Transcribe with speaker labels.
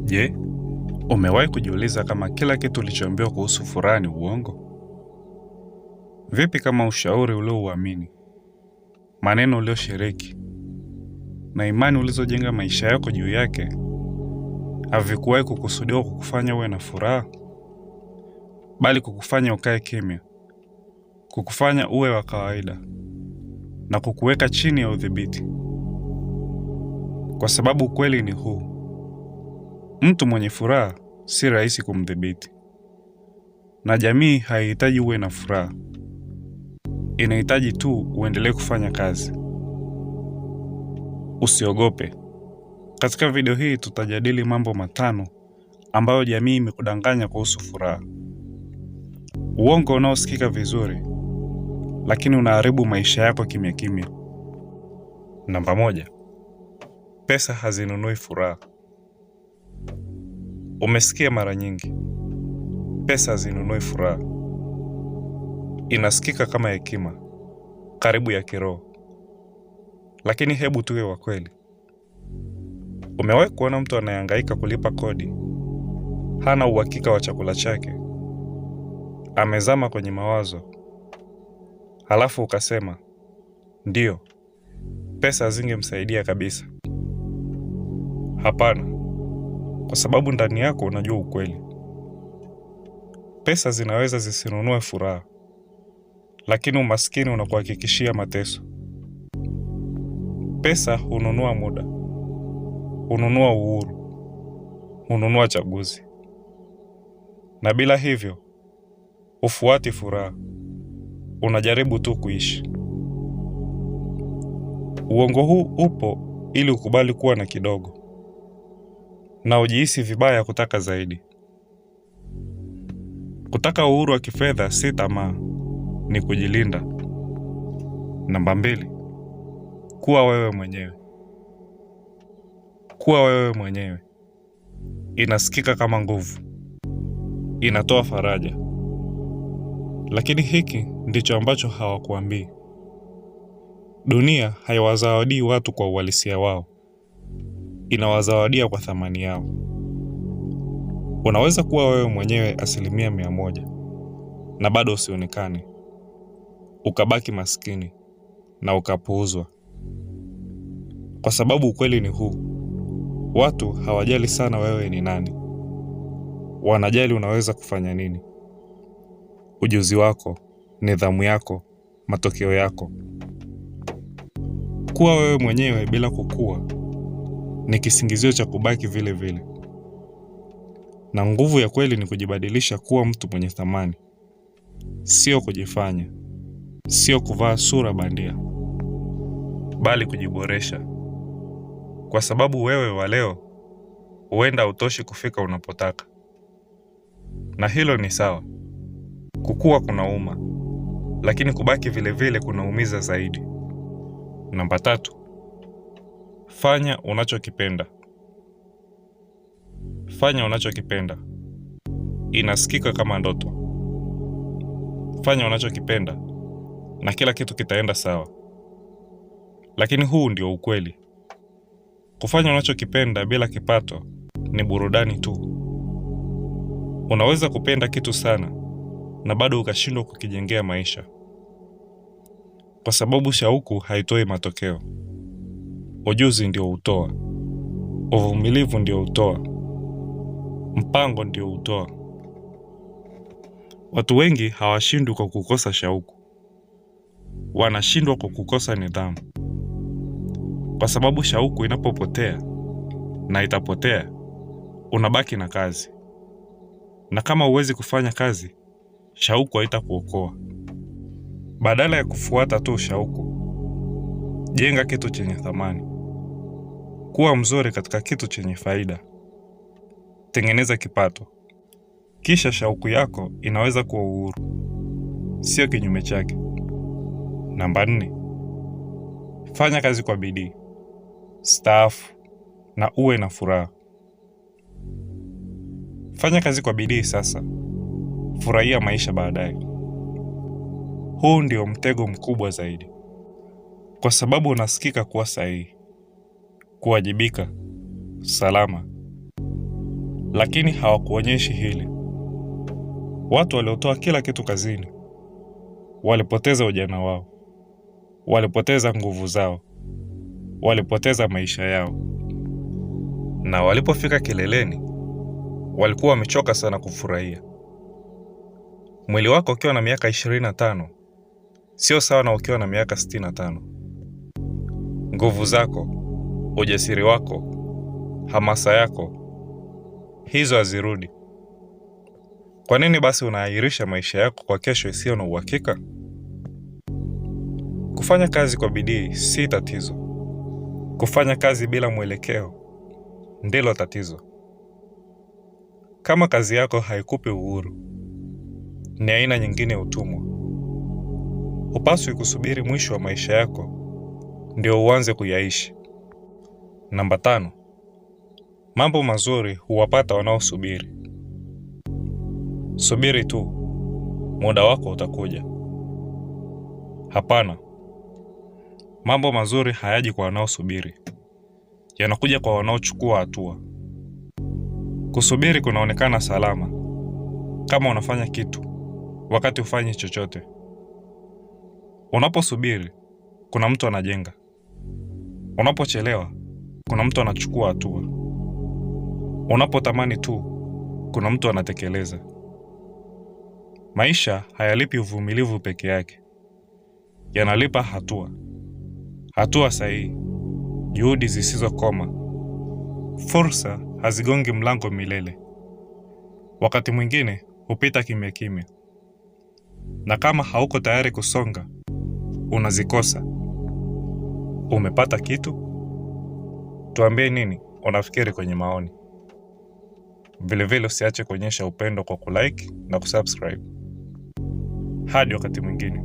Speaker 1: Je, umewahi kujiuliza kama kila kitu ulichoambiwa kuhusu furaha ni uongo? Vipi kama ushauri uliouamini, maneno ulioshiriki na imani ulizojenga maisha yako juu yake havikuwahi kukusudiwa kukufanya uwe na furaha, bali kukufanya ukae kimya, kukufanya uwe wa kawaida na kukuweka chini ya udhibiti? Kwa sababu ukweli ni huu: mtu mwenye furaha si rahisi kumdhibiti, na jamii haihitaji uwe na furaha, inahitaji tu uendelee kufanya kazi. Usiogope. Katika video hii tutajadili mambo matano ambayo jamii imekudanganya kuhusu furaha. Uongo unaosikika vizuri, lakini unaharibu maisha yako kimya kimya. Namba 1. Pesa hazinunui furaha. Umesikia mara nyingi, pesa hazinunui furaha. Inasikika kama hekima, karibu ya kiroho. Lakini hebu tuwe wa kweli. Umewahi kuona mtu anayehangaika kulipa kodi, hana uhakika wa chakula chake, amezama kwenye mawazo, halafu ukasema, ndio, pesa hazingemsaidia kabisa? Hapana, kwa sababu ndani yako unajua ukweli. Pesa zinaweza zisinunue furaha, lakini umaskini unakuhakikishia mateso. Pesa hununua muda, hununua uhuru, hununua chaguzi. Na bila hivyo, hufuati furaha, unajaribu tu kuishi. Uongo huu upo ili ukubali kuwa na kidogo, na ujihisi vibaya kutaka zaidi. Kutaka uhuru wa kifedha si tamaa, ni kujilinda. Namba 2. Kuwa wewe mwenyewe. Kuwa wewe mwenyewe inasikika kama nguvu, inatoa faraja, lakini hiki ndicho ambacho hawakuambii. Dunia haiwazawadii watu kwa uhalisia wao, inawazawadia kwa thamani yao. Unaweza kuwa wewe mwenyewe 100% na bado usionekane, ukabaki maskini na ukapuuzwa. Kwa sababu ukweli ni huu: watu hawajali sana wewe ni nani, wanajali unaweza kufanya nini. Ujuzi wako, nidhamu yako, matokeo yako. Kuwa wewe mwenyewe bila kukua ni kisingizio cha kubaki vile vile. Na nguvu ya kweli ni kujibadilisha kuwa mtu mwenye thamani, sio kujifanya, sio kuvaa sura bandia, bali kujiboresha. Kwa sababu wewe wa leo huenda hautoshi kufika unapotaka. Na hilo ni sawa. Kukua kunauma, lakini kubaki vile vile kunaumiza zaidi. Namba 3. Fanya unachokipenda. Fanya unachokipenda inasikika kama ndoto. Fanya unachokipenda na kila kitu kitaenda sawa. Lakini huu ndio ukweli. Kufanya unachokipenda bila kipato ni burudani tu. Unaweza kupenda kitu sana na bado ukashindwa kukijengea maisha. Kwa sababu shauku haitoi matokeo. Ujuzi ndio hutoa. Uvumilivu ndio hutoa. Mpango ndio hutoa. Watu wengi hawashindwi kwa kukosa shauku, wanashindwa kwa kukosa nidhamu. Kwa sababu shauku inapopotea, na itapotea, unabaki na kazi. Na kama huwezi kufanya kazi, shauku haitakuokoa. Badala ya kufuata tu shauku, jenga kitu chenye thamani. Kuwa mzuri katika kitu chenye faida. Tengeneza kipato. Kisha shauku yako inaweza kuwa uhuru, sio kinyume chake. Namba 4. Fanya kazi kwa bidii, staafu na uwe na furaha. Fanya kazi kwa bidii sasa, furahia maisha baadaye. Huu ndio mtego mkubwa zaidi, kwa sababu unasikika kuwa sahihi, kuwajibika, salama, lakini hawakuonyeshi hili. Watu waliotoa kila kitu kazini walipoteza ujana wao, walipoteza nguvu zao, walipoteza maisha yao, na walipofika kileleni walikuwa wamechoka sana kufurahia. Mwili wako ukiwa na miaka 25 sio sawa na ukiwa na miaka 65. Nguvu zako, ujasiri wako, hamasa yako, hizo hazirudi. Kwa nini basi unaahirisha maisha yako kwa kesho isiyo na uhakika? Kufanya kazi kwa bidii si tatizo. Kufanya kazi bila mwelekeo ndilo tatizo. Kama kazi yako haikupi uhuru, ni aina nyingine ya utumwa. Hupaswi kusubiri mwisho wa maisha yako ndio uanze kuyaishi. Namba 5. Mambo mazuri huwapata wanaosubiri. Subiri tu, muda wako utakuja. Hapana, mambo mazuri hayaji kwa wanaosubiri, yanakuja kwa wanaochukua hatua. Kusubiri kunaonekana salama kama unafanya kitu wakati hufanyi chochote. Unaposubiri, kuna mtu anajenga. Unapochelewa, kuna mtu anachukua hatua. Unapotamani tu, kuna mtu anatekeleza. Maisha hayalipi uvumilivu peke yake, yanalipa hatua. Hatua sahihi, juhudi zisizokoma. Fursa hazigongi mlango milele. Wakati mwingine hupita kimya kimya, na kama hauko tayari kusonga, unazikosa. Umepata kitu? Tuambie nini unafikiri kwenye maoni. Vilevile usiache kuonyesha upendo kwa kulike na kusubscribe. Hadi wakati mwingine.